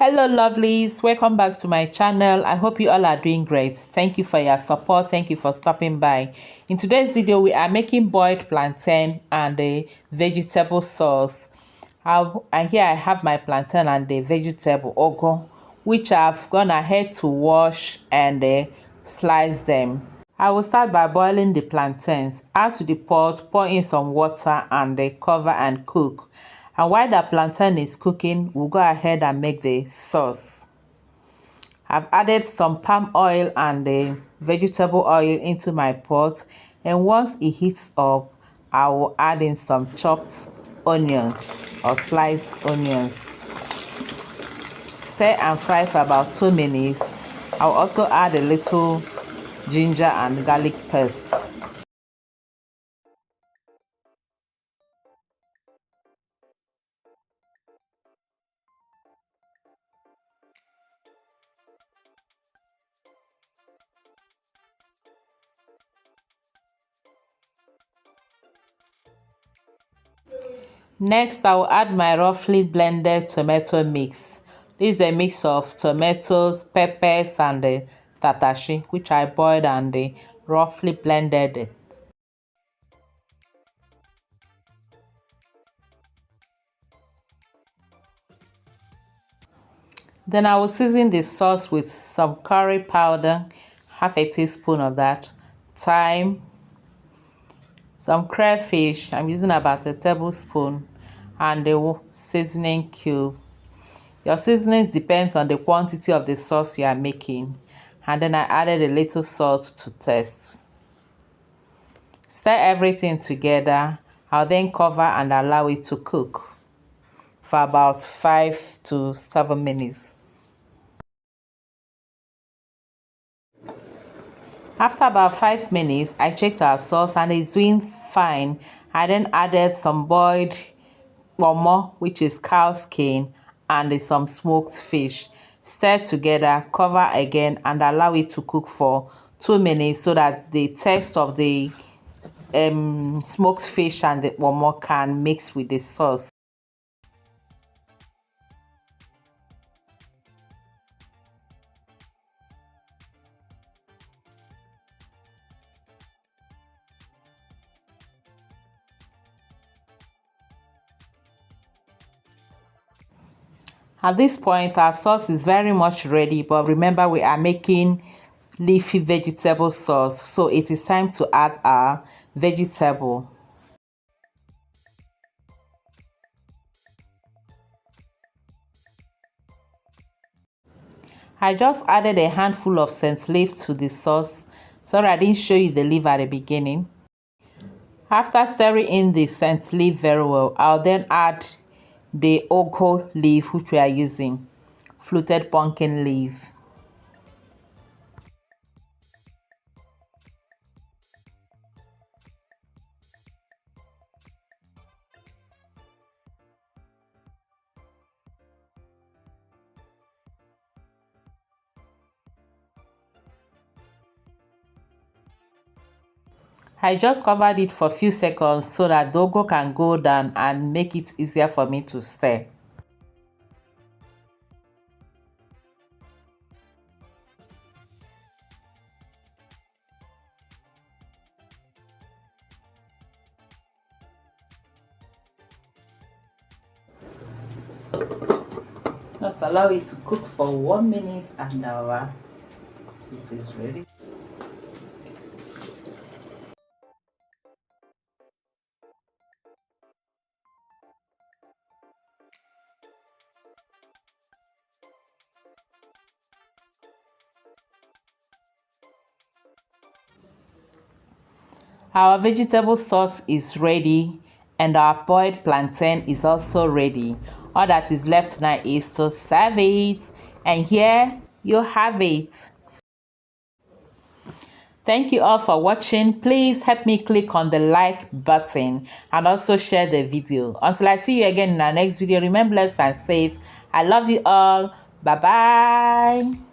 Hello lovelies, welcome back to my channel. I hope you all are doing great. Thank you for your support. Thank you for stopping by. In today's video we are making boiled plantain and a vegetable sauce. And here I have my plantain and the vegetable ogo, which I've gone ahead to wash and slice them. I will start by boiling the plantains. Add to the pot, pour in some water and cover and cook. And while the plantain is cooking, we'll go ahead and make the sauce. I've added some palm oil and the vegetable oil into my pot, and once it heats up, I will add in some chopped onions or sliced onions. Stir and fry for about 2 minutes. I'll also add a little ginger and garlic paste. Next, I will add my roughly blended tomato mix. This is a mix of tomatoes, peppers, and the tatashi, which I boiled and roughly blended it. Then I will season the sauce with some curry powder, half a teaspoon of that, thyme, some crayfish, I'm using about a tablespoon, and the seasoning cube. Your seasonings depends on the quantity of the sauce you are making. And then I added a little salt to taste. Stir everything together. I'll then cover and allow it to cook for about 5 to 7 minutes. After about 5 minutes, I checked our sauce and it's doing fine. I then added some boiled pomo, which is cow skin, and some smoked fish. Stir together, cover again, and allow it to cook for 2 minutes so that the taste of the smoked fish and the pomo can mix with the sauce. At this point, our sauce is very much ready, but remember we are making leafy vegetable sauce, so it is time to add our vegetable. I just added a handful of scent leaf to the sauce. Sorry, I didn't show you the leaf at the beginning. After stirring in the scent leaf very well, I'll then add the ogo leaf which we are using, fluted pumpkin leaf. I just covered it for a few seconds so that the ogo can go down and make it easier for me to stir. Just allow it to cook for 1 minute and our beef is ready. Our vegetable sauce is ready and our boiled plantain is also ready. All that is left now is to serve it, and here you have it. Thank you all for watching. Please help me click on the like button and also share the video. Until I see you again in our next video, remain blessed and safe. I love you all. Bye bye.